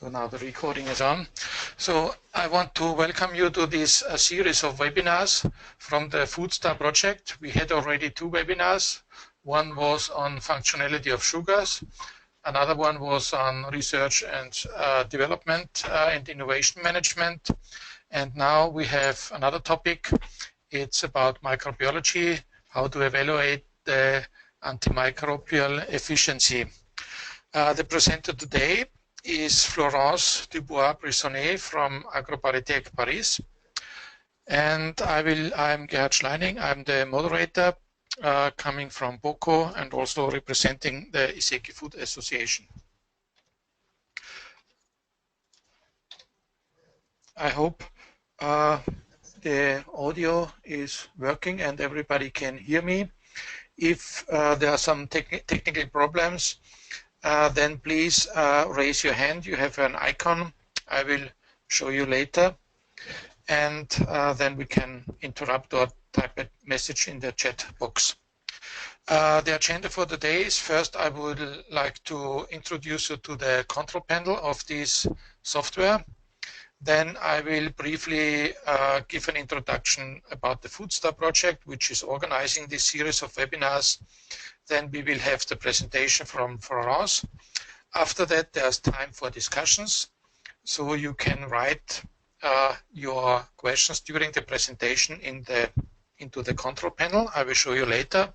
So now the recording is on. So I want to welcome you to this series of webinars from the FooD-STA project. We had already two webinars. One was on functionality of sugars. Another one was on research and development and innovation management. And now we have another topic. It's about microbiology, how to evaluate the antimicrobial efficiency. The presenter today is Florence Dubois-Brissonet from AgroParisTech Paris. And I'm Gerhard Schleining. I'm the moderator coming from BOKU and also representing the ISEKI-Food Association. I hope the audio is working and everybody can hear me. If there are some technical problems, then please raise your hand. You have an icon. I will show you later. And then we can interrupt or type a message in the chat box. The agenda for today is first I would like to introduce you to the control panel of this software. Then I will briefly give an introduction about the FooD-STA project, which is organizing this series of webinars. Then we will have the presentation from Florence. After that, there's time for discussions. So you can write your questions during the presentation into the control panel. I will show you later.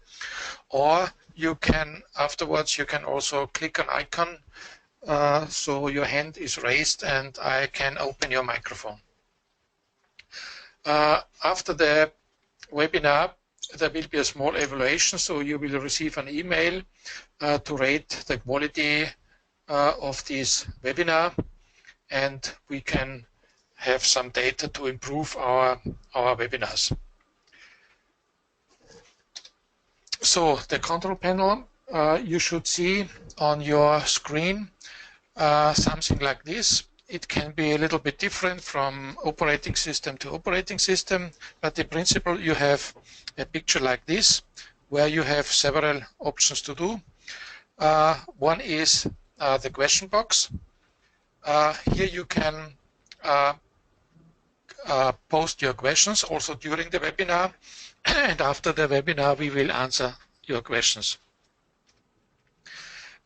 Or you can, afterwards, you can also click an icon so your hand is raised and I can open your microphone. After the webinar, there will be a small evaluation, so you will receive an email to rate the quality of this webinar, and we can have some data to improve our webinars. So the control panel, you should see on your screen something like this. It can be a little bit different from operating system to operating system, but in principle you have a picture like this where you have several options to do. One is the question box. Here you can post your questions also during the webinar, and after the webinar we will answer your questions.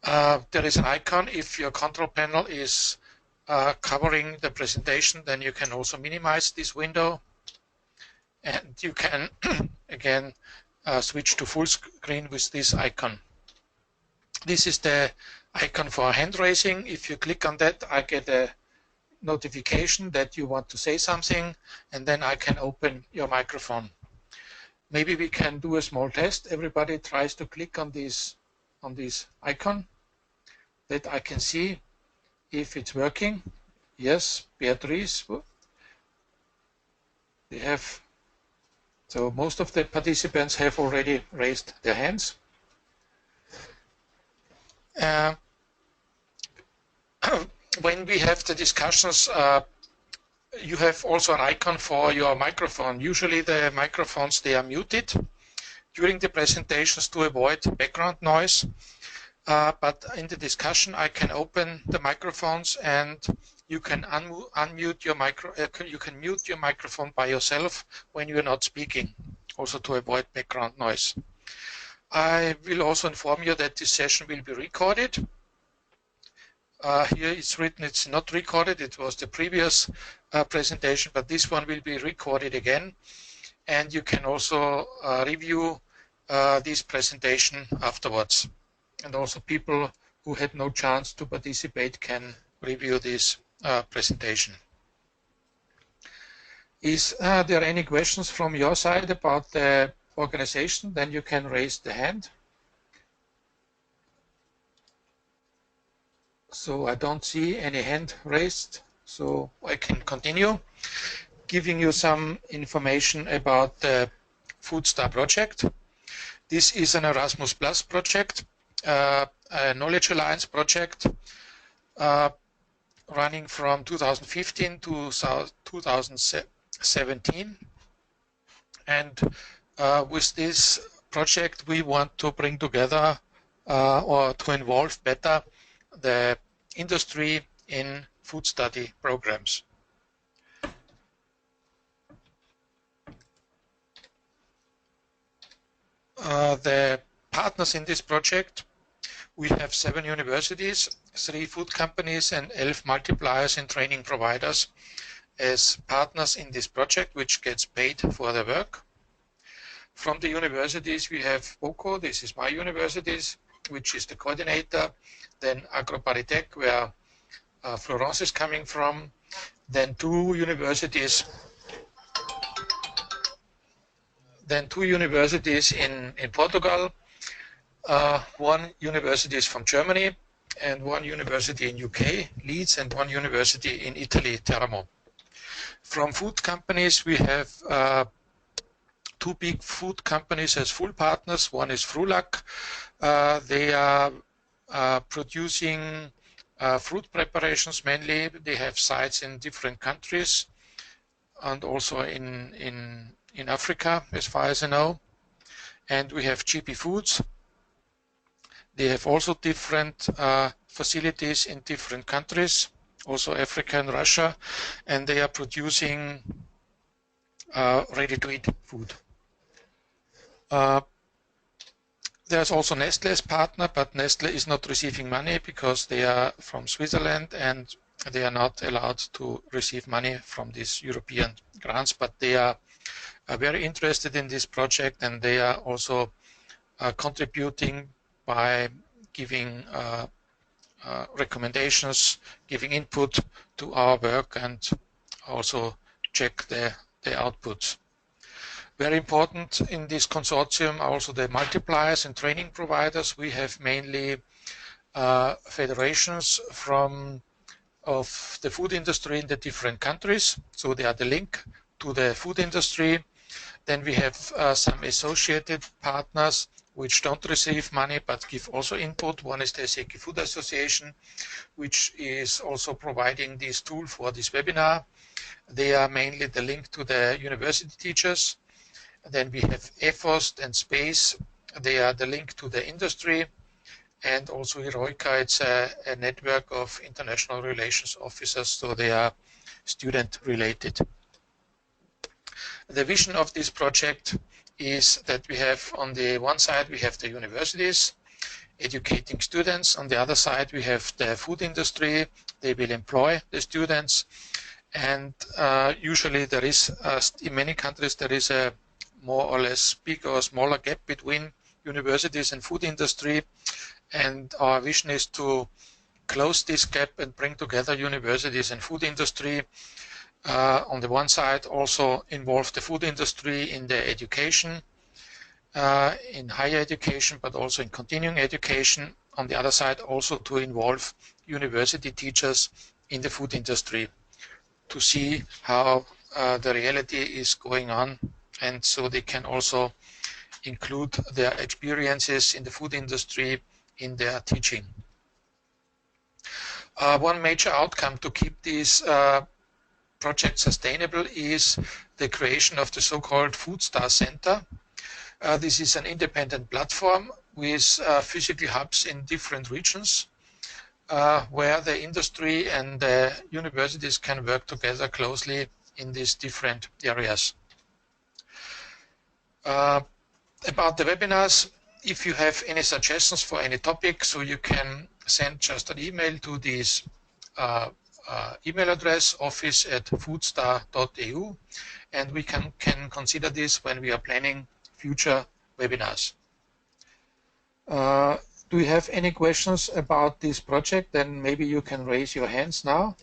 There is an icon. If your control panel is covering the presentation, then you can also minimize this window, and you can again switch to full screen with this icon. This is the icon for hand raising. If you click on that, I get a notification that you want to say something, and then I can open your microphone. Maybe we can do a small test. Everybody tries to click on this icon, that I can see if it's working. Yes, Beatrice. They have. So most of the participants have already raised their hands. When we have the discussions, you have also an icon for your microphone. Usually the microphones, they are muted during the presentations to avoid background noise. But in the discussion, I can open the microphones and you can unmute your you can mute your microphone by yourself when you're not speaking, also to avoid background noise. I will also inform you that this session will be recorded. Here it's written it's not recorded. It was the previous presentation, but this one will be recorded again. And you can also review this presentation afterwards. And also people who had no chance to participate can review this presentation. Is there any questions from your side about the organization? Then you can raise the hand. So I don't see any hand raised, so I can continue giving you some information about the FooD-STA project. This is an Erasmus Plus project, a Knowledge Alliance project running from 2015 to 2017. And with this project, we want to bring together or to involve better the industry in food study programs. The partners in this project, we have 7 universities, 3 food companies and 11 multipliers and training providers as partners in this project, which gets paid for their work. From the universities we have BOKU, this is my universities, which is the coordinator, then AgroParisTech, where Florence is coming from, then 2 universities in Portugal, 1 university is from Germany, and 1 university in UK, Leeds, and 1 university in Italy, Teramo. From food companies, we have 2 big food companies as full partners. One is Frulac. They are producing fruit preparations mainly. They have sites in different countries and also in Africa, as far as I know. And we have GP Foods. They have also different facilities in different countries, also Africa and Russia, and they are producing ready-to-eat food. There's also Nestle's partner, but Nestle is not receiving money because they are from Switzerland and they are not allowed to receive money from these European grants, but they are very interested in this project, and they are also contributing by giving recommendations, giving input to our work, and also check the outputs. Very important in this consortium are also the multipliers and training providers. We have mainly federations of the food industry in the different countries, so they are the link to the food industry. Then we have some associated partners which don't receive money but give also input. One is the ISEKI-Food Association, which is also providing this tool for this webinar. They are mainly the link to the university teachers. Then we have EFOST and SPACE. They are the link to the industry. And also Heroica, it's a network of international relations officers, so they are student related. The vision of this project is that we have, on the one side, we have the universities educating students. On the other side, we have the food industry. They will employ the students. And usually there is, in many countries, there is a more or less big or smaller gap between universities and food industry. And our vision is to close this gap and bring together universities and food industry. On the one side, also involve the food industry in the education, in higher education, but also in continuing education. On the other side, also to involve university teachers in the food industry to see how the reality is going on, and so they can also include their experiences in the food industry in their teaching. One major outcome to keep these project sustainable is the creation of the so-called FooD-STA Center. This is an independent platform with physical hubs in different regions where the industry and the universities can work together closely in these different areas. About the webinars, if you have any suggestions for any topic, so you can send just an email to this email address, office@foodsta.eu, and we can consider this when we are planning future webinars. Do you have any questions about this project? Then maybe you can raise your hands now.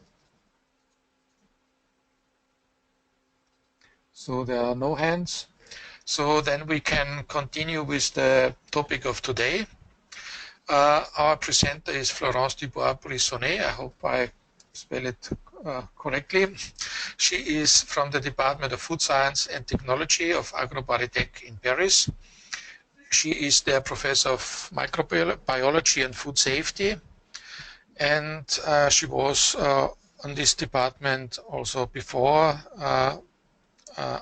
So there are no hands. So then we can continue with the topic of today. Our presenter is Florence Dubois-Brissonet. I hope I spell it correctly. She is from the Department of Food Science and Technology of AgroParisTech in Paris. She is the professor of microbiology and food safety, and she was on this department also before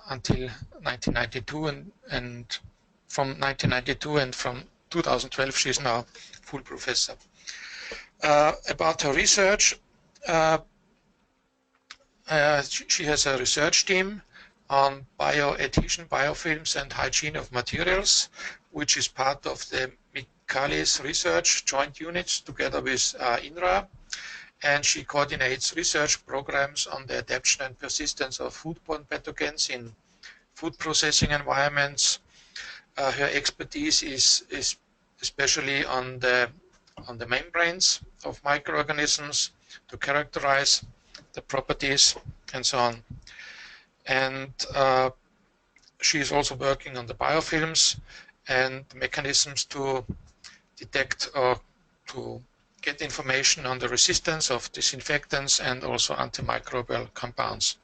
until 1992, and from 1992 and from 2012 she is now full professor. About her research, She has a research team on bioadhesion, biofilms, and hygiene of materials, which is part of the Michalis research joint units together with INRA. And she coordinates research programs on the adaptation and persistence of foodborne pathogens in food processing environments. Her expertise is especially on the membranes of microorganisms to characterize the properties and so on. And she is also working on the biofilms and mechanisms to detect or to get information on the resistance of disinfectants and also antimicrobial compounds.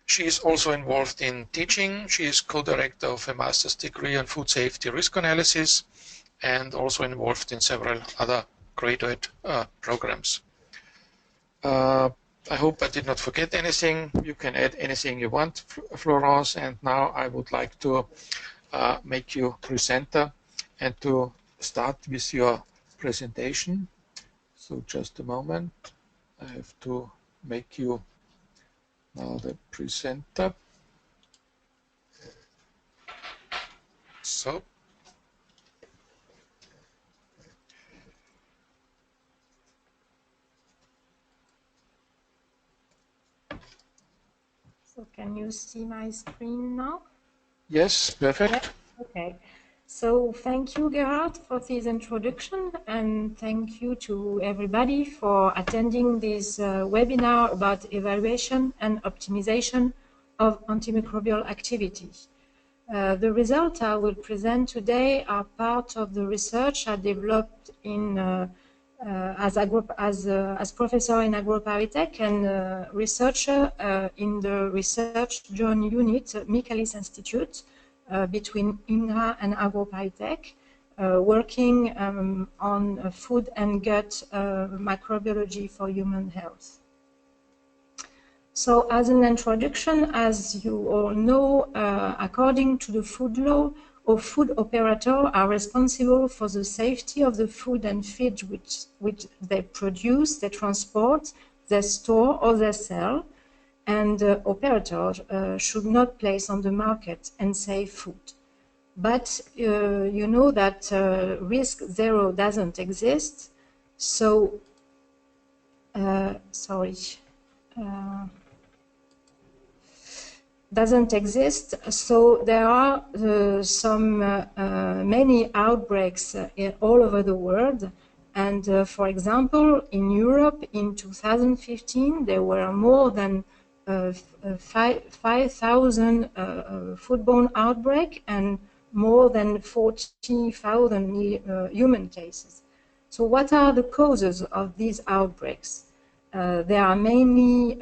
She is also involved in teaching. She is co-director of a master's degree on food safety risk analysis and also involved in several other graduate programs. I hope I did not forget anything. You can add anything you want, Florence. And now I would like to make you presenter and to start with your presentation. So just a moment. I have to make you now the presenter. So. So can you see my screen now? Yes, perfect. Yeah. Okay. So thank you, Gerhard, for this introduction, and thank you to everybody for attending this webinar about evaluation and optimization of antimicrobial activity. The results I will present today are part of the research I developed in as professor in AgroParisTech and researcher in the research joint unit, Michalis Institute, between INRA and AgroParisTech, working on food and gut microbiology for human health. So as an introduction, as you all know, according to the food law, all food operators are responsible for the safety of the food and feed which they produce, they transport, they store or they sell, and operators should not place on the market unsafe food. But you know that risk zero doesn't exist, so doesn't exist. So there are many outbreaks all over the world. And for example, in Europe in 2015, there were more than 5,000 foodborne outbreaks and more than 40,000 human cases. So what are the causes of these outbreaks? There are mainly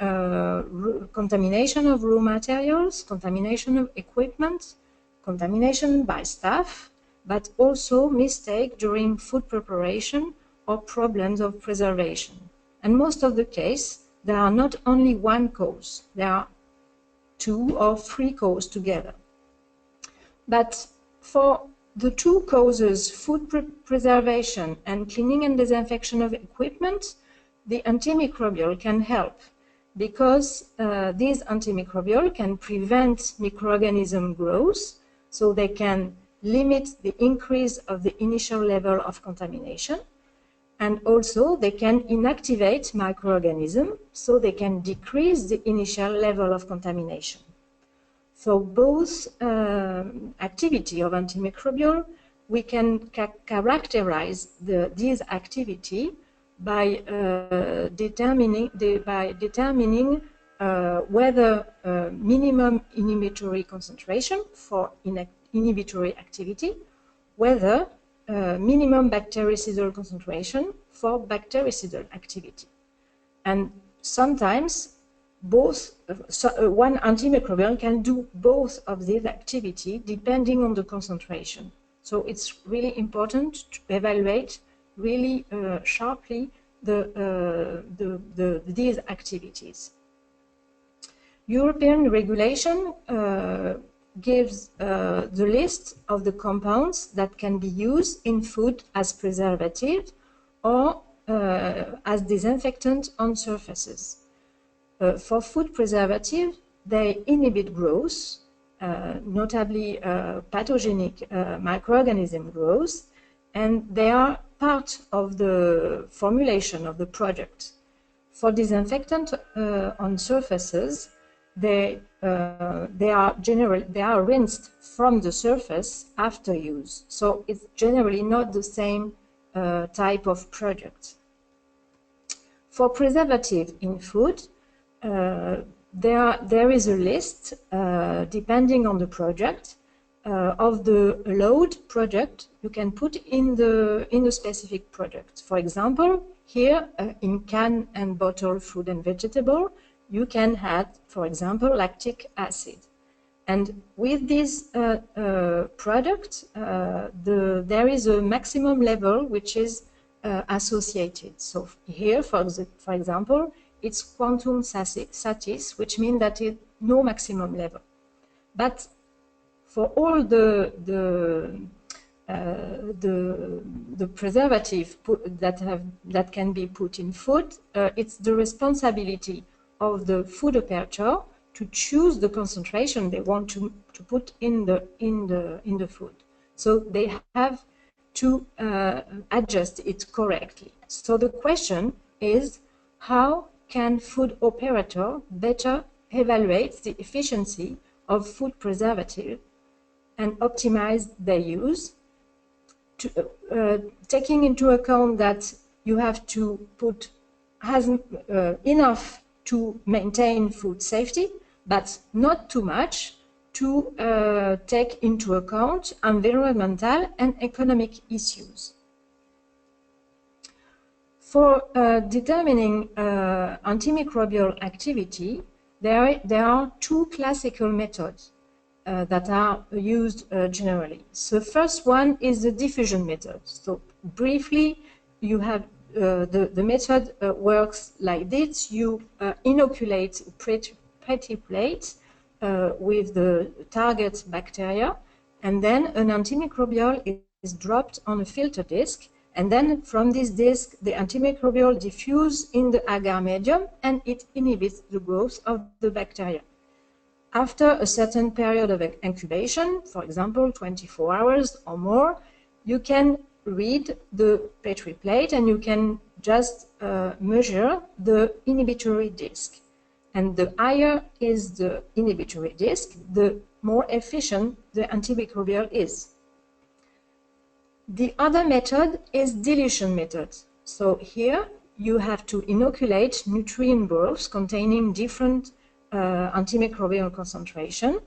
contamination of raw materials, contamination of equipment, contamination by staff, but also mistake during food preparation or problems of preservation. And most of the case, there are not only one cause, there are 2 or 3 causes together. But for the 2 causes, food preservation and cleaning and disinfection of equipment, the antimicrobial can help because these antimicrobial can prevent microorganism growth, so they can limit the increase of the initial level of contamination, and also they can inactivate microorganism, so they can decrease the initial level of contamination. For both activity of antimicrobial, we can characterize this activity by determining whether minimum inhibitory concentration for inhibitory activity, whether minimum bactericidal concentration for bactericidal activity. And sometimes both, one antimicrobial can do both of these activity depending on the concentration. So it's really important to evaluate really sharply these activities. European regulation gives the list of the compounds that can be used in food as preservative or as disinfectant on surfaces. For food preservatives, they inhibit growth, notably pathogenic microorganism growth, and they are part of the formulation of the product. For disinfectant on surfaces, they are rinsed from the surface after use, so it's generally not the same type of product. For preservative in food, there is a list, depending on the project, of the allowed product you can put in the specific product. For example, here in can and bottle fruit and vegetable, you can add, for example, lactic acid. And with this product, there is a maximum level which is associated. So here, for example, it's quantum satis, which means that it's no maximum level. But for all the preservative that can be put in food, it's the responsibility of the food operator to choose the concentration they want to put in the food. So they have to adjust it correctly. So the question is, how can food operator better evaluate the efficiency of food preservative and optimize their use, taking into account that you have to put enough to maintain food safety, but not too much to take into account environmental and economic issues. For determining antimicrobial activity, there are two classical methods that are used generally. So the first one is the diffusion method. So briefly, you have the method works like this. You inoculate pretty plates with the target bacteria, and then an antimicrobial is dropped on a filter disc, and then from this disc, the antimicrobial diffuses in the agar medium, and it inhibits the growth of the bacteria. After a certain period of incubation, for example, 24 hours or more, you can read the Petri plate and you can just measure the inhibitory disk. And the higher is the inhibitory disk, the more efficient the antimicrobial is. The other method is dilution method. So here you have to inoculate nutrient balls containing different antimicrobial concentration,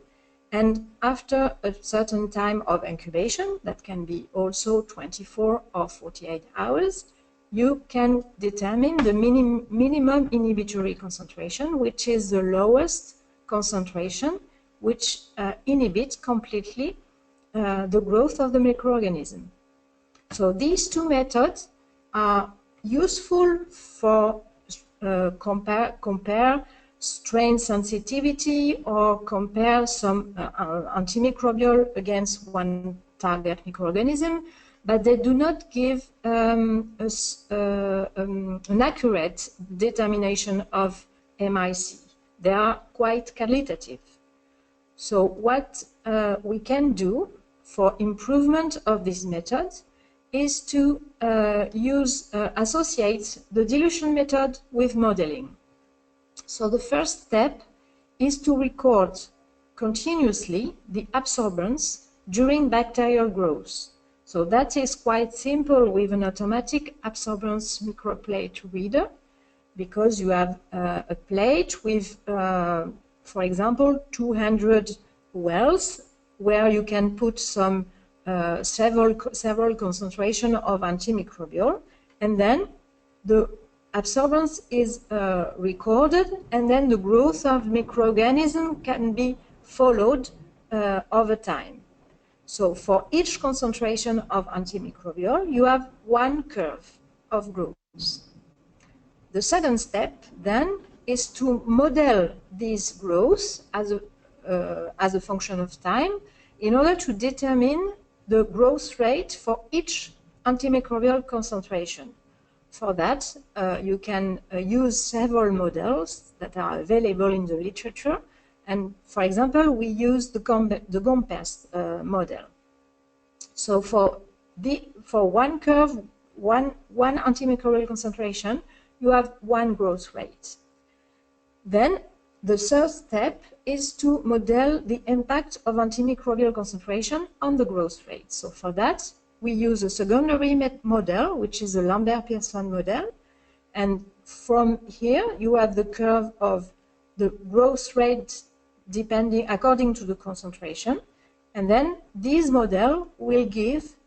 and after a certain time of incubation, that can be also 24 or 48 hours, you can determine the minimum inhibitory concentration, which is the lowest concentration, which inhibits completely the growth of the microorganism. So these two methods are useful for compare strain sensitivity or compare some antimicrobial against one target microorganism, but they do not give an accurate determination of MIC. They are quite qualitative. So what we can do for improvement of this method is to associate the dilution method with modeling. So the first step is to record continuously the absorbance during bacterial growth. So that is quite simple with an automatic absorbance microplate reader, because you have a plate with, for example, 200 wells where you can put some several concentration of antimicrobial, and then the absorbance is recorded, and then the growth of microorganism can be followed over time. So for each concentration of antimicrobial, you have one curve of growth. The second step then is to model this growth as a function of time in order to determine the growth rate for each antimicrobial concentration. for that, you can use several models that are available in the literature. And for example, we use the Gompers model. So for one curve, one antimicrobial concentration, you have one growth rate. Then the third step is to model the impact of antimicrobial concentration on the growth rate. So for that, we use a secondary model, which is a Lambert-Pearson model. And from here, you have the curve of the growth rate depending according to the concentration. And then this model will give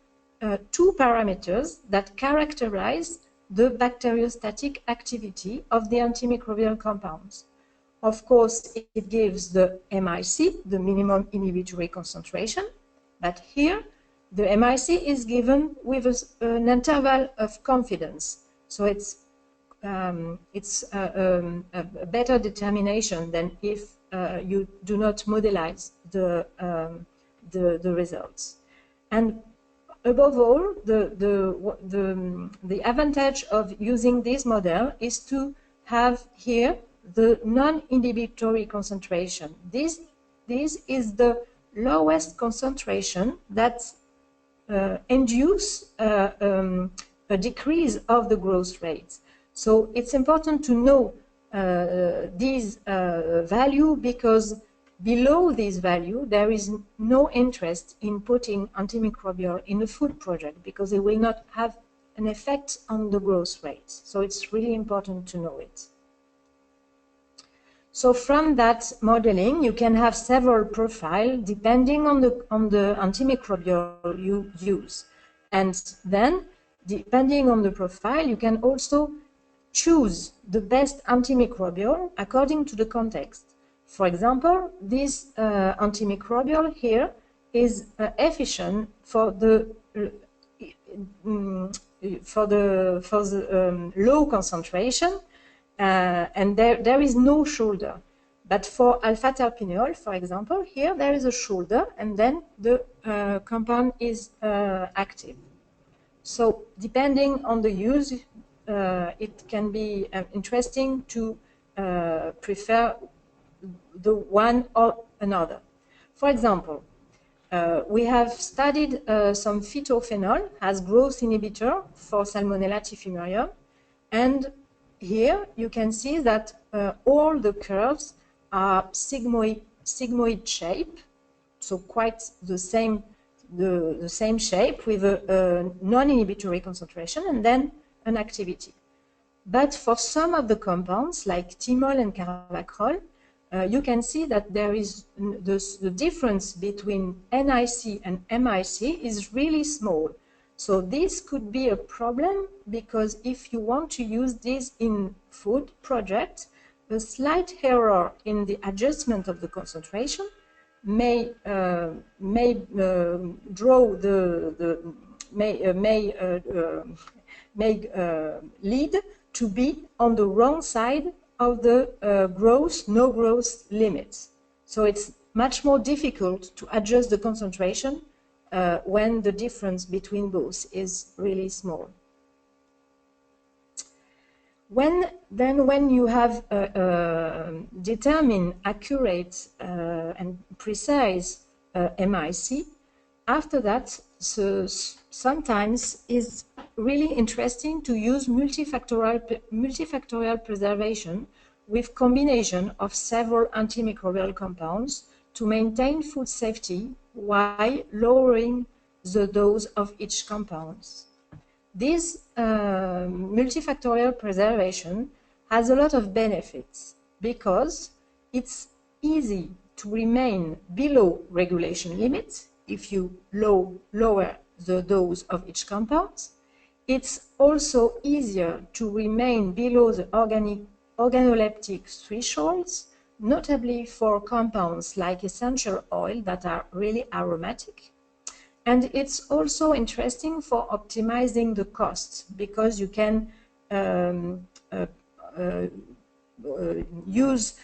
two parameters that characterize the bacteriostatic activity of the antimicrobial compounds. Of course, it gives the MIC, the minimum inhibitory concentration, but here the MIC is given with an interval of confidence. So it's a better determination than if you do not modelize the results. And above all, the advantage of using this model is to have here the non-inhibitory concentration. This is the lowest concentration that induce a decrease of the growth rates. So it's important to know this value, because below this value there is no interest in putting antimicrobial in a food project, because it will not have an effect on the growth rates. So it's really important to know it. So from that modeling, you can have several profiles depending on the antimicrobial you use. And then, depending on the profile, you can also choose the best antimicrobial according to the context. For example, this antimicrobial here is efficient for the low concentration, and there is no shoulder. But for alpha-terpineol, for example, here there is a shoulder, and then the compound is active. So depending on the use, it can be interesting to prefer the one or another. For example, we have studied some phytophenol as growth inhibitor for Salmonella typhimurium, and here you can see that all the curves are sigmoid shape, so quite the same shape with a non-inhibitory concentration and then an activity. But for some of the compounds like thymol and carvacrol, you can see that there is the difference between NIC and MIC is really small. So this could be a problem, because if you want to use this in food project, a slight error in the adjustment of the concentration may lead to be on the wrong side of the no growth limits. So it's much more difficult to adjust the concentration when the difference between both is really small. When you have determined accurate and precise MIC, after that, sometimes it's really interesting to use multifactorial preservation with combination of several antimicrobial compounds to maintain food safety while lowering the dose of each compound. This multifactorial preservation has a lot of benefits, because it's easy to remain below regulation limits if you lower the dose of each compound. It's also easier to remain below the organoleptic thresholds, notably for compounds like essential oil that are really aromatic. And it's also interesting for optimizing the costs, because you can use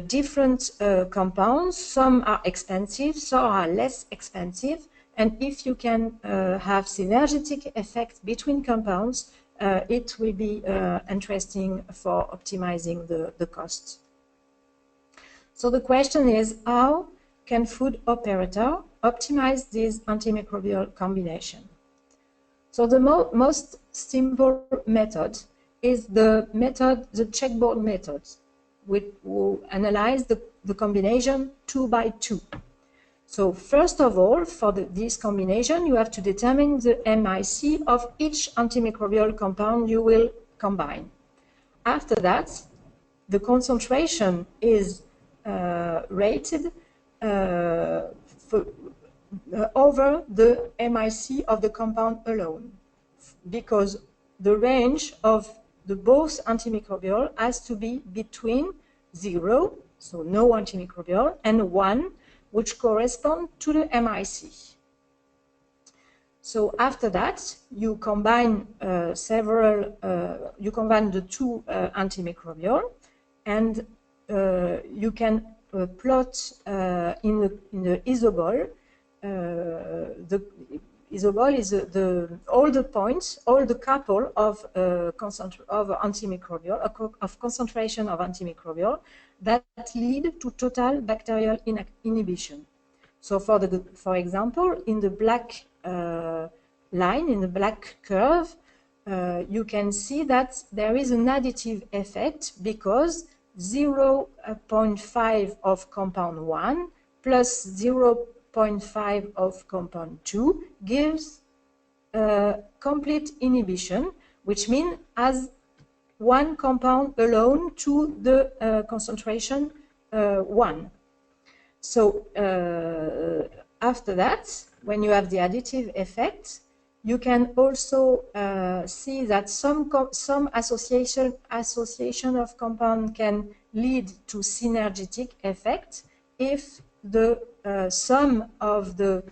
different compounds. Some are expensive, some are less expensive. And if you can have synergetic effects between compounds, it will be interesting for optimizing the cost. So the question is, how can food operator optimize this antimicrobial combination? So the most simple method is the checkboard method, which will analyze the combination 2 by 2. So first of all, for this combination, you have to determine the MIC of each antimicrobial compound you will combine. After that, the concentration is rated over the MIC of the compound alone, because the range of the both antimicrobial has to be between 0, so no antimicrobial, and 1, which correspond to the MIC. So after that, you combine you combine the two antimicrobial, and you can plot in the isobol. The isobol is all the points, all the couple of antimicrobial, of concentration of antimicrobial that lead to total bacterial inhibition. So for example, in the black line, in the black curve, you can see that there is an additive effect because 0.5 of compound 1 plus 0.5 of compound 2 gives complete inhibition, which means as one compound alone to the concentration 1. So after that, when you have the additive effect, you can also see that some association of compound can lead to synergetic effect if the sum of the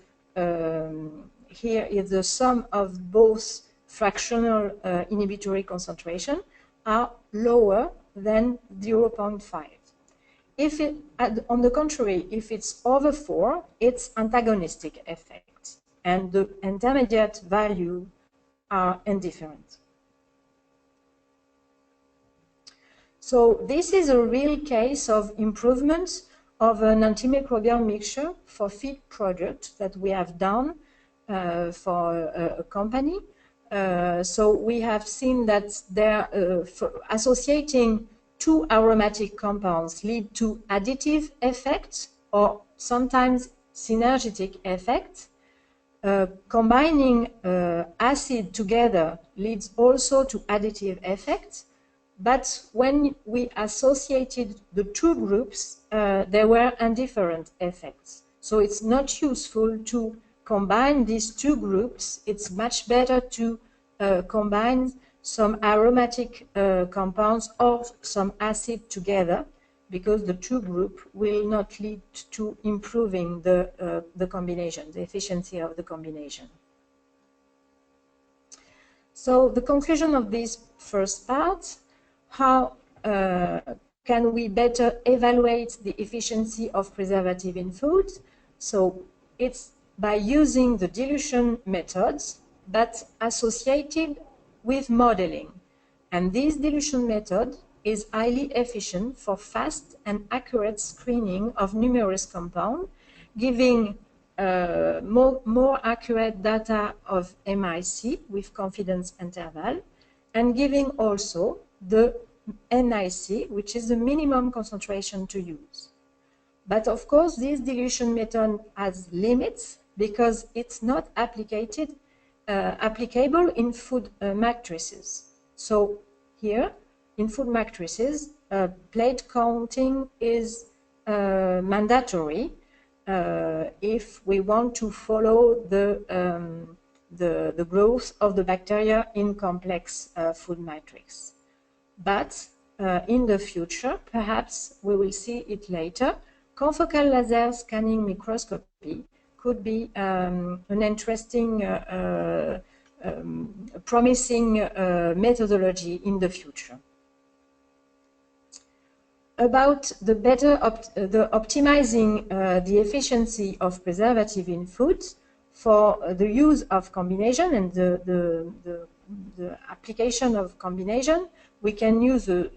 here is the sum of both fractional inhibitory concentration are lower than 0.5. If it, on the contrary, if it's over 4, it's antagonistic effect, and the intermediate value are indifferent. So this is a real case of improvement of an antimicrobial mixture for feed product that we have done for a company. So we have seen that associating two aromatic compounds lead to additive effects or sometimes synergetic effects. Combining acid together leads also to additive effects. But when we associated the two groups, there were indifferent effects. So it's not useful to combine these two groups. It's much better to combine some aromatic compounds or some acid together, because the two groups will not lead to improving the combination, the efficiency of the combination. So the conclusion of this first part: how can we better evaluate the efficiency of preservative in food? So it's by using the dilution methods, but associated with modeling. And this dilution method is highly efficient for fast and accurate screening of numerous compounds, giving more accurate data of MIC with confidence interval, and giving also the NIC, which is the minimum concentration to use. But of course, this dilution method has limits because it's not applicable in food matrices. So here, in food matrices, plate counting is mandatory if we want to follow the growth of the bacteria in complex food matrix. But in the future, perhaps we will see it later, confocal laser scanning microscopy could be an interesting, promising methodology in the future. About the optimizing the efficiency of preservative in food for the use of combination and the the application of combination, we can use the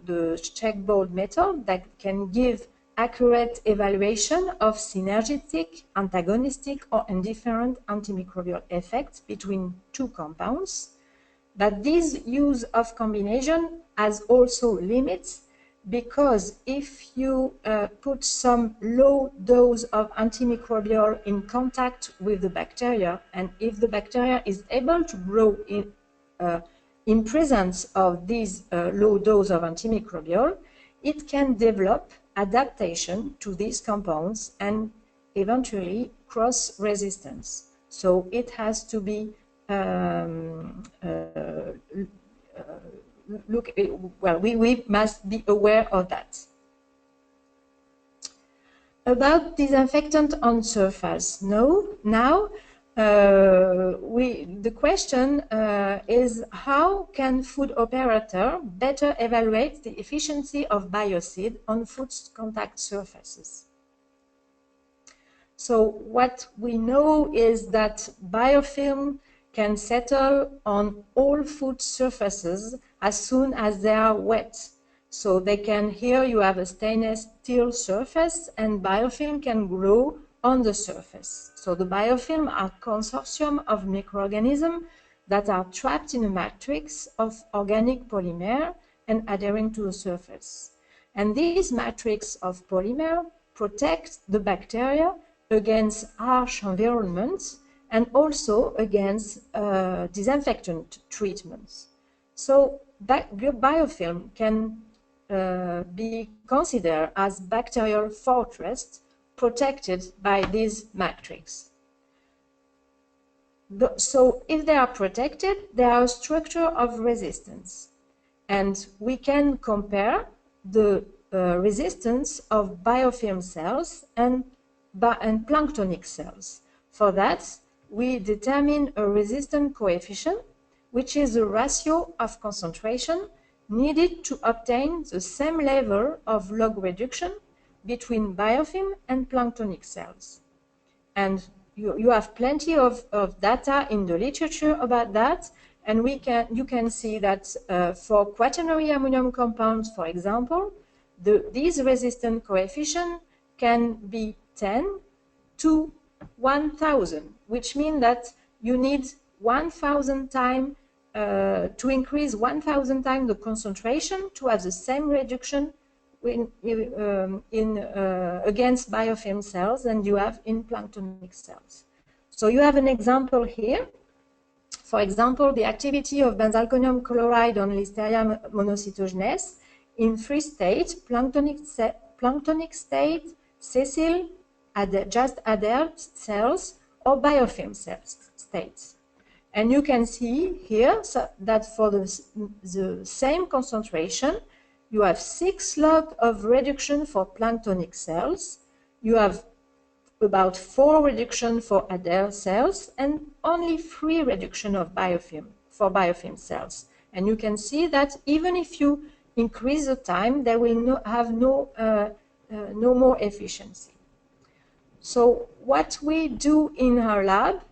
checkboard method that can give accurate evaluation of synergistic, antagonistic, or indifferent antimicrobial effects between two compounds. But this use of combination has also limits, because if you put some low dose of antimicrobial in contact with the bacteria, and if the bacteria is able to grow in presence of this low dose of antimicrobial, it can develop adaptation to these compounds and eventually cross-resistance. So it has to be we must be aware of that. About disinfectant on surface, the question is, how can food operator better evaluate the efficiency of biocide on food contact surfaces? So what we know is that biofilm can settle on all food surfaces as soon as they are wet. So they can, here you have a stainless steel surface, and biofilm can grow on the surface. So the biofilm are consortium of microorganisms that are trapped in a matrix of organic polymer and adhering to the surface. And this matrix of polymer protects the bacteria against harsh environments and also against disinfectant treatments. So biofilm can be considered as bacterial fortress protected by this matrix. So if they are protected, they are a structure of resistance. And we can compare the resistance of biofilm cells and planktonic cells. For that, we determine a resistance coefficient, which is the ratio of concentration needed to obtain the same level of log reduction between biofilm and planktonic cells. And you have plenty of data in the literature about that, and you can see that for quaternary ammonium compounds, for example, these resistance coefficient can be 10 to 1,000, which means that you need 1,000 times to increase 1,000 times the concentration to have the same reduction against biofilm cells than you have in planktonic cells. So you have an example here. For example, the activity of benzalkonium chloride on Listeria monocytogenes in 3 states: planktonic state, sessile, just adhered cells, or biofilm cells states. And you can see here that for the same concentration, you have 6 log of reduction for planktonic cells, you have about 4 reduction for adhered cells, and only 3 reduction of biofilm for biofilm cells. And you can see that even if you increase the time, they will have no more efficiency. So what we do in our lab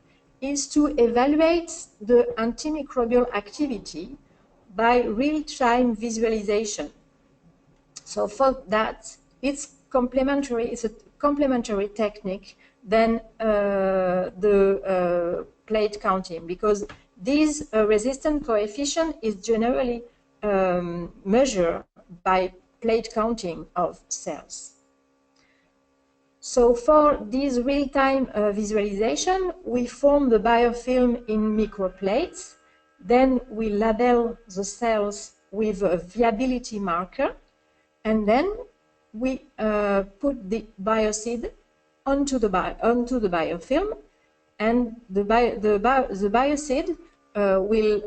is to evaluate the antimicrobial activity by real-time visualization. So for that, it's a complementary technique than the plate counting, because this resistance coefficient is generally measured by plate counting of cells. So for this real-time visualization, we form the biofilm in microplates. Then we label the cells with a viability marker, and then we put the biocide onto the biofilm, and the biocide will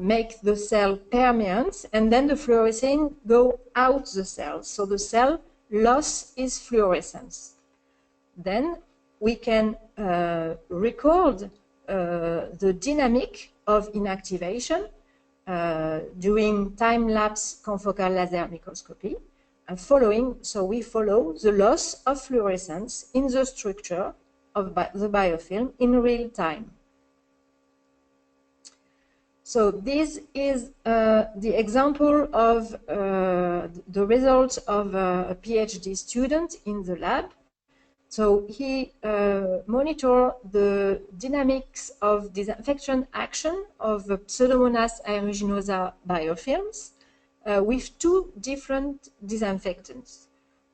make the cell permeant, and then the fluorescein go out the cell. So the cell loss is fluorescence. Then we can record the dynamic of inactivation during time-lapse confocal laser microscopy, and so we follow the loss of fluorescence in the structure of the biofilm in real time. So this is the example of the results of a PhD student in the lab. So he monitored the dynamics of disinfection action of Pseudomonas aeruginosa biofilms with two different disinfectants.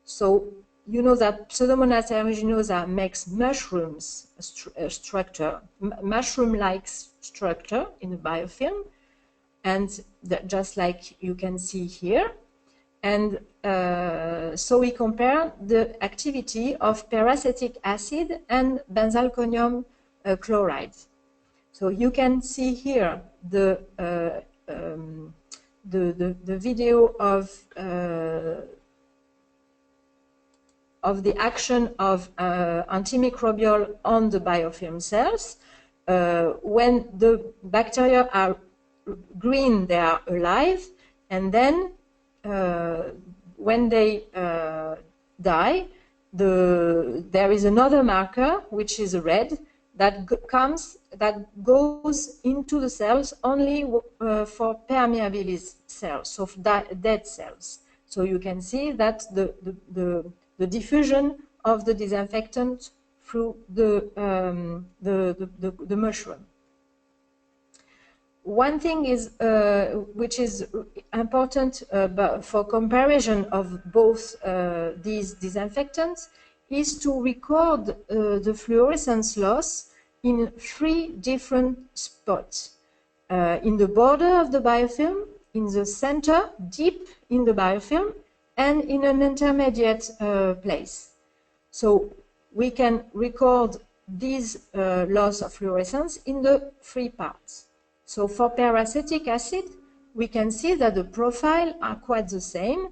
So you know that Pseudomonas aeruginosa makes mushrooms structure, mushroom-like structure in a biofilm, and just like you can see here. And so we compare the activity of peracetic acid and benzalkonium chloride. So you can see here the video of the action of antimicrobial on the biofilm cells. When the bacteria are green, they are alive, and then when they die, there is another marker, which is red, that goes into the cells only for permeabilis cells, so dead cells. So you can see that the diffusion of the disinfectant through the mushroom. One thing is, which is important for comparison of both these disinfectants, is to record the fluorescence loss in 3 different spots. In the border of the biofilm, in the center, deep in the biofilm, and in an intermediate place. So we can record this loss of fluorescence in the 3 parts. So for peracetic acid, we can see that the profile are quite the same,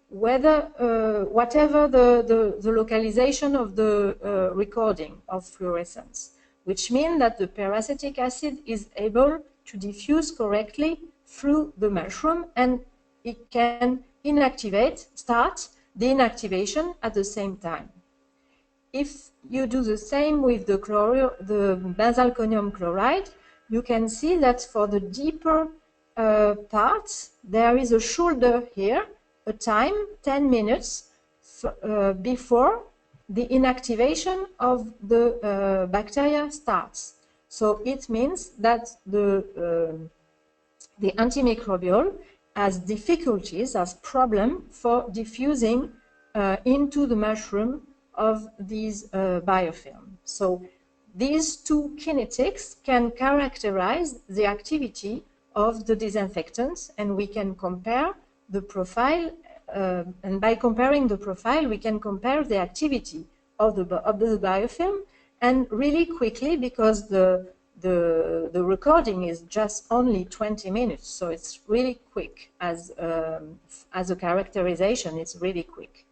whatever the localization of the recording of fluorescence, which means that the peracetic acid is able to diffuse correctly through the mushroom, and it can start the inactivation at the same time. If you do the same with the benzalkonium chloride, you can see that for the deeper parts, there is a shoulder here, a time, 10 minutes, before the inactivation of the bacteria starts. So it means that the antimicrobial has difficulties, has problem for diffusing into the mushroom of these biofilm. So these 2 kinetics can characterize the activity of the disinfectants, and we can compare the profile, and by comparing the profile, we can compare the activity of the biofilm, and really quickly, because the recording is just only 20 minutes, so it's really quick as a characterization, it's really quick.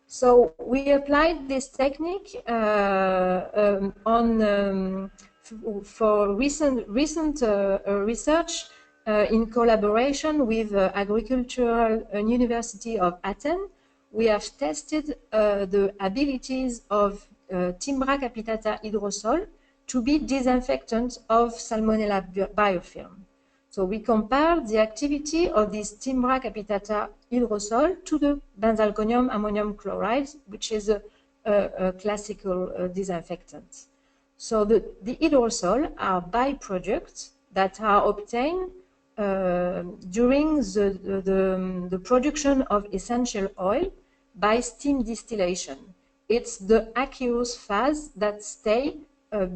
So we applied this technique for recent research in collaboration with Agricultural University of Athens. We have tested the abilities of Timbra capitata hydrosol to be disinfectant of Salmonella biofilm. So we compared the activity of this Timbra capitata hydrosol to the benzalkonium ammonium chloride, which is a classical disinfectant. So the hydrosol are byproducts that are obtained during the production of essential oil by steam distillation. It's the aqueous phase that stay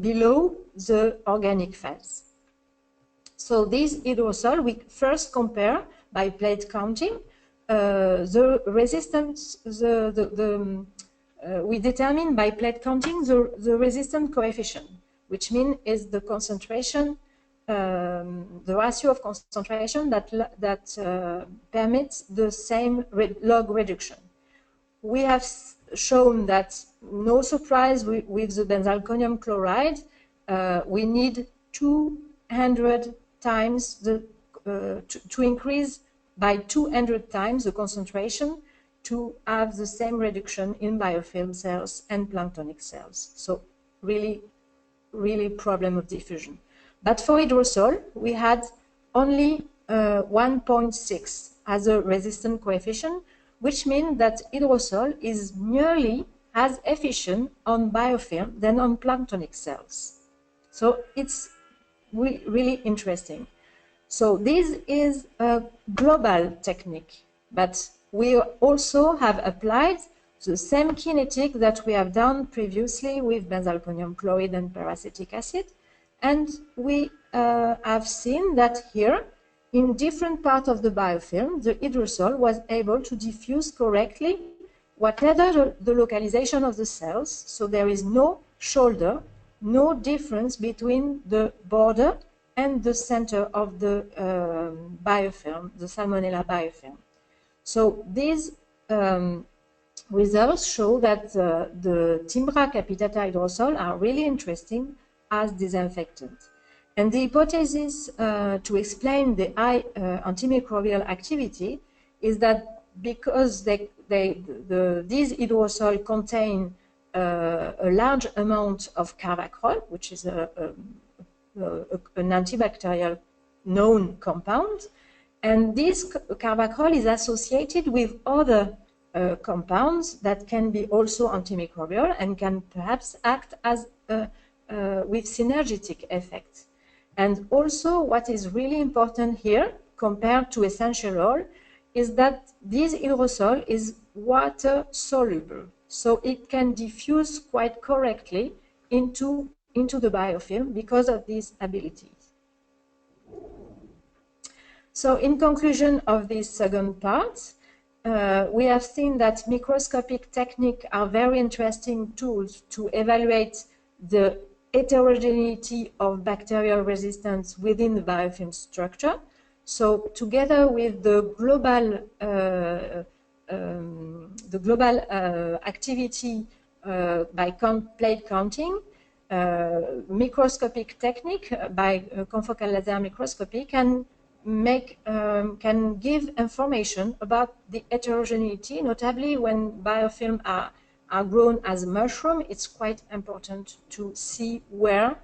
below the organic phase. So this hydrosol, we first compare by plate counting the resistance, we determine by plate counting the resistance coefficient, which means is the concentration, the ratio of concentration that permits the same log reduction. We have shown that, no surprise, with the benzalkonium chloride, we need 200 times to increase by 200 times the concentration to have the same reduction in biofilm cells and planktonic cells. So really problem of diffusion. But for hydrosol, we had only 1.6 as a resistant coefficient, which means that hydrosol is nearly as efficient on biofilm than on planktonic cells. So it's really interesting. So this is a global technique, but we also have applied the same kinetic that we have done previously with benzalkonium chloride and peracetic acid. And we have seen that here, in different parts of the biofilm, the hydrosol was able to diffuse correctly whatever the localization of the cells. So there is no shoulder, no difference between the border and the center of the biofilm, the Salmonella biofilm. So these results show that the Timbra capitata hydrosol are really interesting as disinfectant. And the hypothesis to explain the high antimicrobial activity is that because these hydrosol contain a large amount of carvacrol, which is an antibacterial known compound, and this carvacrol is associated with other compounds that can be also antimicrobial and can perhaps act as with synergetic effect. And also what is really important here compared to essential oil is that this hydrosol is water soluble. So it can diffuse quite correctly into the biofilm because of these abilities. So in conclusion of this second part, we have seen that microscopic techniques are very interesting tools to evaluate the heterogeneity of bacterial resistance within the biofilm structure. So together with the global activity by plate counting, microscopic technique by confocal laser microscopy can give information about the heterogeneity, notably when biofilm are grown as a mushroom. It's quite important to see where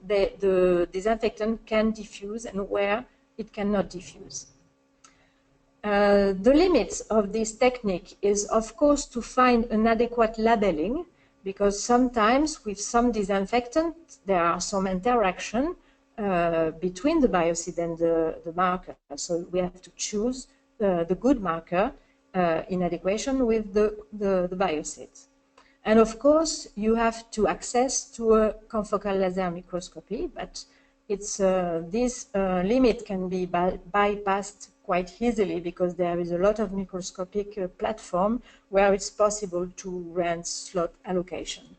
the disinfectant can diffuse and where it cannot diffuse. The limits of this technique is, of course, to find an adequate labeling, because sometimes with some disinfectant, there are some interaction between the biocide and the marker. So we have to choose the good marker in adequation with the biocide. And of course, you have to access to a confocal laser microscopy, but it's this limit can be bypassed quite easily because there is a lot of microscopic platform where it's possible to run slot allocation.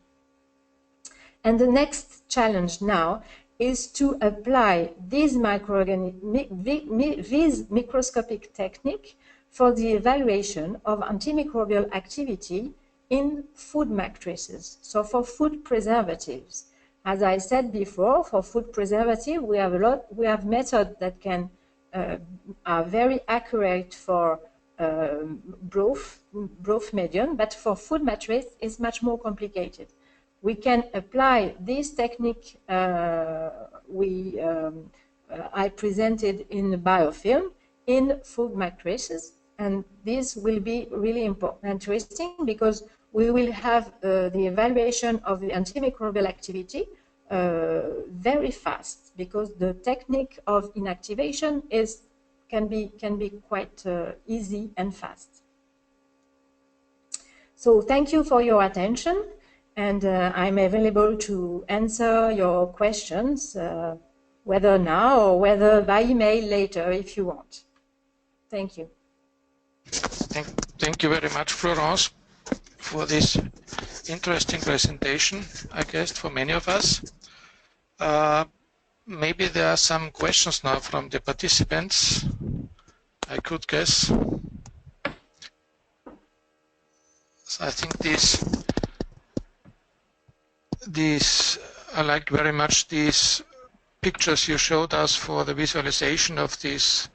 And the next challenge now is to apply this microscopic technique for the evaluation of antimicrobial activity in food matrices. So for food preservatives, as I said before, for food preservative, we have methods that can are very accurate for broth medium, but for food matrix it's much more complicated. We can apply this technique I presented in the biofilm in food matrices, and this will be really interesting because we will have the evaluation of the antimicrobial activity very fast, because the technique of inactivation can be quite easy and fast. So thank you for your attention, and I'm available to answer your questions, whether now or whether by email later if you want. Thank you. Thank you very much, Florence, for this interesting presentation, I guess, for many of us. Maybe there are some questions now from the participants, I could guess. So I think I liked very much these pictures you showed us for the visualization of this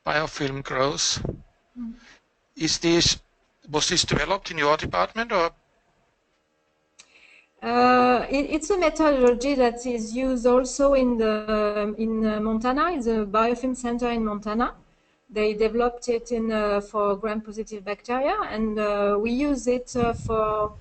biofilm growth. Was this developed in your department, or? it's a methodology that is used also in Montana, in the Biofilm Center in Montana. They developed it for gram-positive bacteria, and we use it for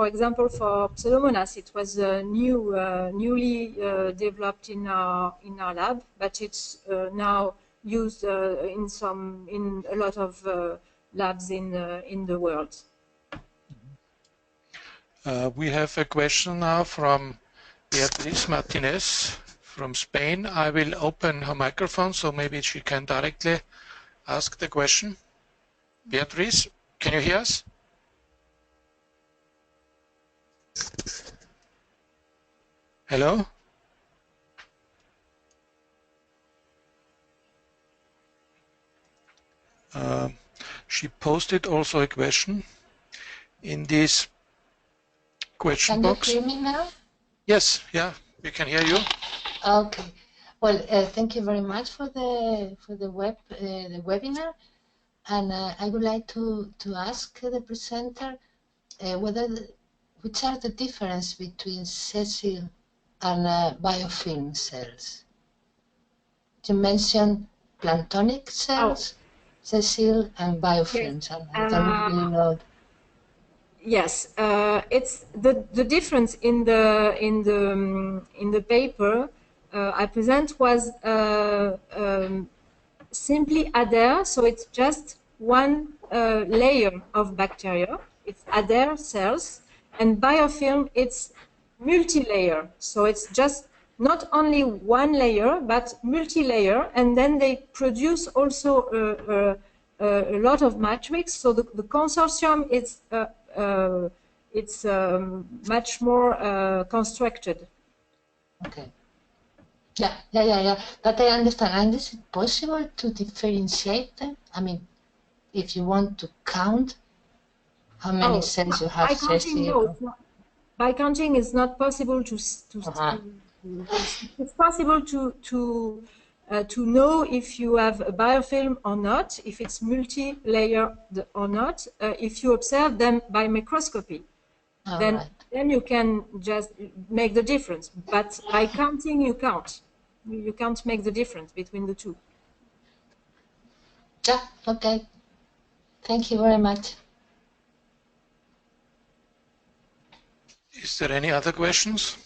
example, for Pseudomonas. It was newly developed in our lab, but it's now used in a lot of labs in the world. We have a question now from Beatriz Martinez from Spain. I will open her microphone so maybe she can directly ask the question. Beatriz, can you hear us? Hello? She posted also a question in this question box. Can you hear me now? Yes, yeah, we can hear you. Okay. Well, thank you very much for the webinar, and I would like to ask the presenter which are the difference between sessile and biofilm cells. You mentioned planktonic cells, sessile, and biofilms. Yes. I don't really know. Yes, it's the difference in the paper I present was simply adhere, so it's just one layer of bacteria. It's adhere cells, and biofilm it's multi-layer, so it's just not only one layer but multi-layer, and then they produce also a lot of matrix. So the consortium is it's much more constructed. Okay. Yeah. That I understand. And is it possible to differentiate them? I mean, if you want to count how many cells you have. By counting, it's not possible it's possible to know if you have a biofilm or not, if it's multi-layer or not, if you observe them by microscopy. Then you can just make the difference. But by counting, you can't. You can't make the difference between the two. Yeah, okay. Thank you very much. Is there any other questions?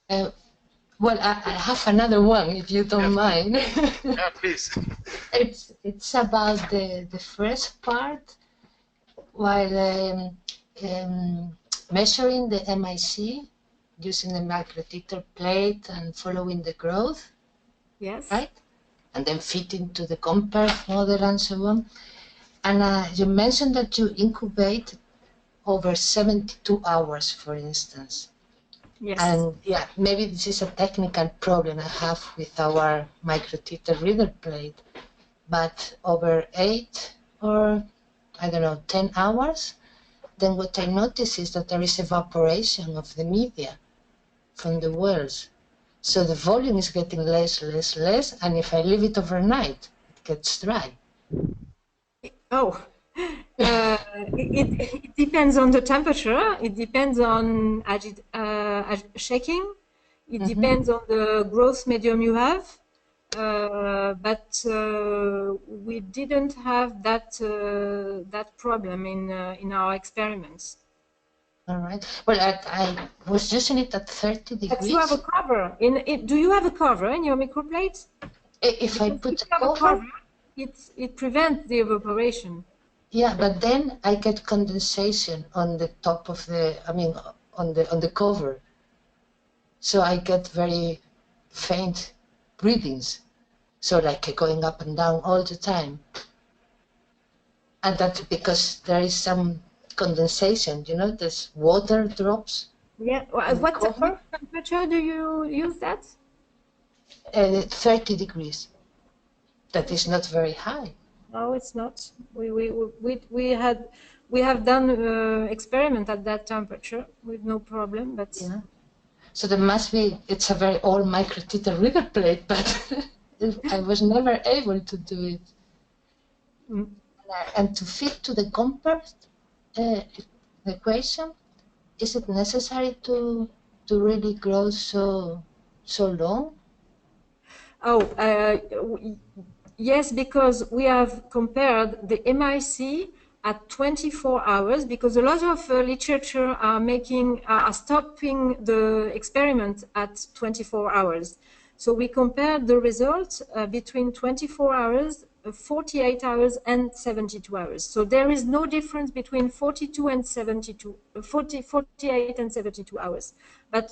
Well, I have another one, if you don't mind. Yeah, please. It's about the first part, while measuring the MIC using the microtiter plate and following the growth. Yes. Right? And then fitting to the comperf model and so on. And you mentioned that you incubate over 72 hours, for instance. Yes. And yeah, maybe this is a technical problem I have with our microtiter reader plate, but over 8 or, I don't know, 10 hours, then what I notice is that there is evaporation of the media from the wells. So the volume is getting less, and if I leave it overnight, it gets dry. Oh. It depends on the temperature, it depends on shaking, it depends on the growth medium you have, but we didn't have that problem in our experiments. All right. Well, I was using it at 30 degrees. But you have a cover. Do you have a cover in your microplate? If I put a cover, it prevents the evaporation. Yeah, but then I get condensation on the top of on the cover. So I get very faint breathings. So like going up and down all the time. And that's because there is some condensation, there's water drops. Yeah, what temperature do you use that? 30 degrees. That is not very high. No, it's not. We have done experiment at that temperature with no problem, but yeah. So there must be. It's a very old microtiter reader plate, but I was never able to do it. And to fit to the comperf, the question, is it necessary to really grow so long? Oh, yes, because we have compared the MIC at 24 hours, because a lot of literature are stopping the experiment at 24 hours. So we compared the results between 24 hours, 48 hours, and 48 hours. So there is no difference between 48 and 72 hours. But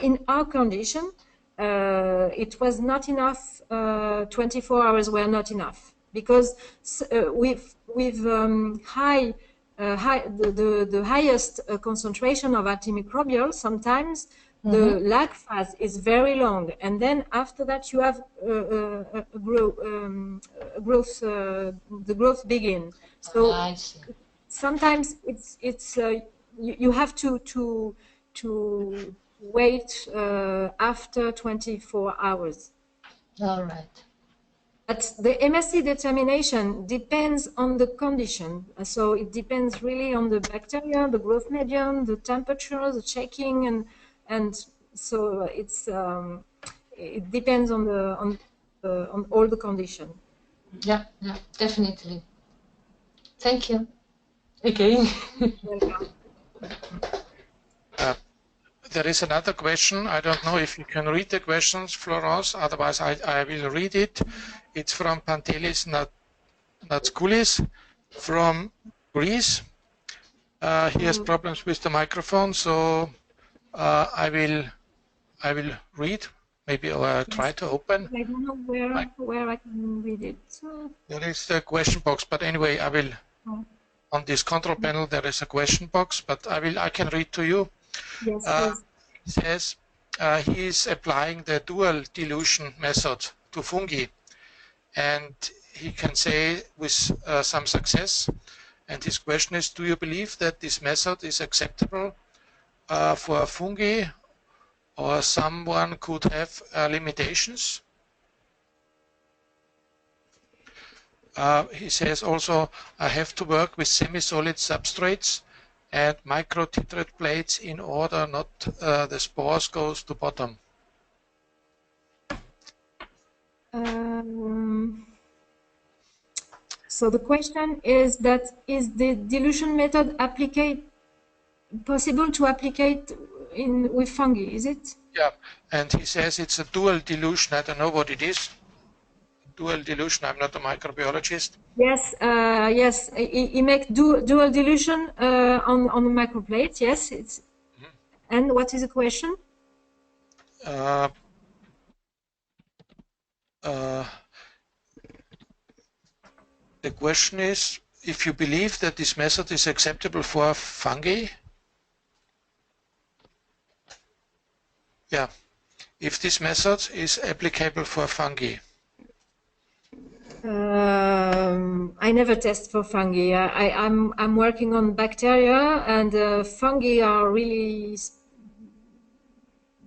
in our condition, it was not enough. 24 hours were not enough, because with the highest concentration of antimicrobial, sometimes the lag phase is very long, and then after that you have the growth begin. So sometimes it's you have to wait after 24 hours. All right. But the MSC determination depends on the condition. So it depends really on the bacteria, the growth medium, the temperature, the checking, and so it's it depends on all the condition. Yeah, definitely. Thank you. Again. There is another question. I don't know if you can read the questions, Florence, otherwise I will read it. It's from Pantelis Natskoulis from Greece. He has problems with the microphone, so I will read, maybe, or try to open. I don't know where I can read it. So. There is the question box, but anyway, I will. On this control panel, there is a question box, but I can read to you. Yes, please. It says he is applying the dual dilution method to fungi, and he can say with some success. And his question is, do you believe that this method is acceptable for fungi, or someone could have limitations? He says also, I have to work with semi-solid substrates and microtetrate plates in order not the spores goes to bottom. So the question is that, is the dilution method possible to applicate with fungi, is it? Yeah, and he says it's a dual dilution. I don't know what it is. Dual dilution, I'm not a microbiologist. Yes, yes, he makes dual dilution on the microplate, yes. It's. And what is the question? The question is, if you believe that this method is acceptable for fungi. Yeah, if this method is applicable for fungi. I never test for fungi. I'm working on bacteria, and fungi are really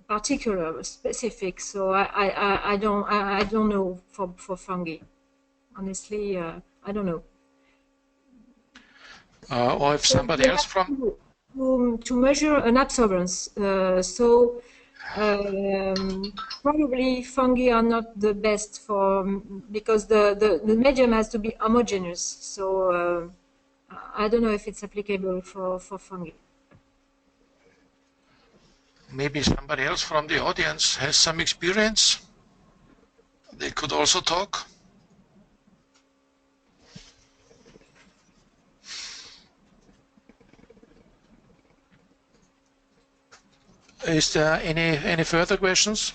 particular, specific. So I don't know for fungi. Honestly, I don't know. Or if somebody else from to measure an absorbance. So probably fungi are not the best because the medium has to be homogeneous. So I don't know if it's applicable for fungi. Maybe somebody else from the audience has some experience. They could also talk. Is there any further questions?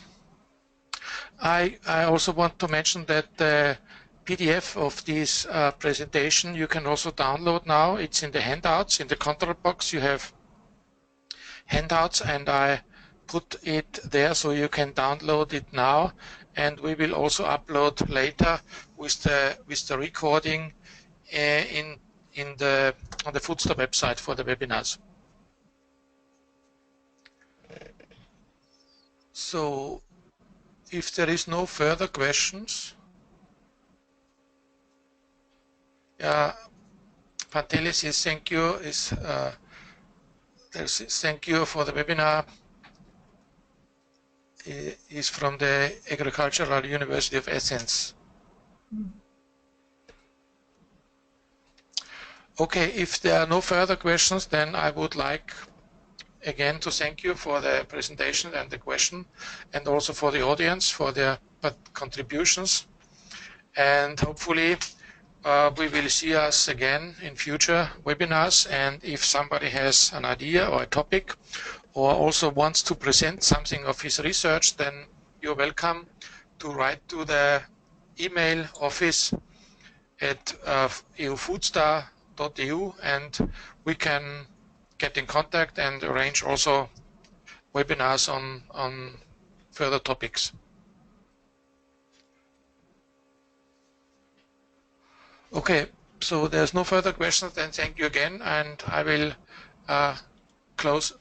I also want to mention that the PDF of this presentation you can also download now. It's in the handouts. In the control box you have handouts, and I put it there so you can download it now, and we will also upload later with the recording on the FooD-STA website for the webinars. So if there is no further questions, Pantelis says thank you. Thank you for the webinar. Is from the Agricultural University of Athens. Okay, if there are no further questions, then I would like again to thank you for the presentation and the question, and also for the audience for their contributions. And hopefully we will see us again in future webinars. And if somebody has an idea or a topic, or also wants to present something of his research, then you're welcome to write to the email office at FooD-STA.eu, and we can get in contact and arrange also webinars on further topics. Okay, so there's no further questions, then thank you again, and I will close the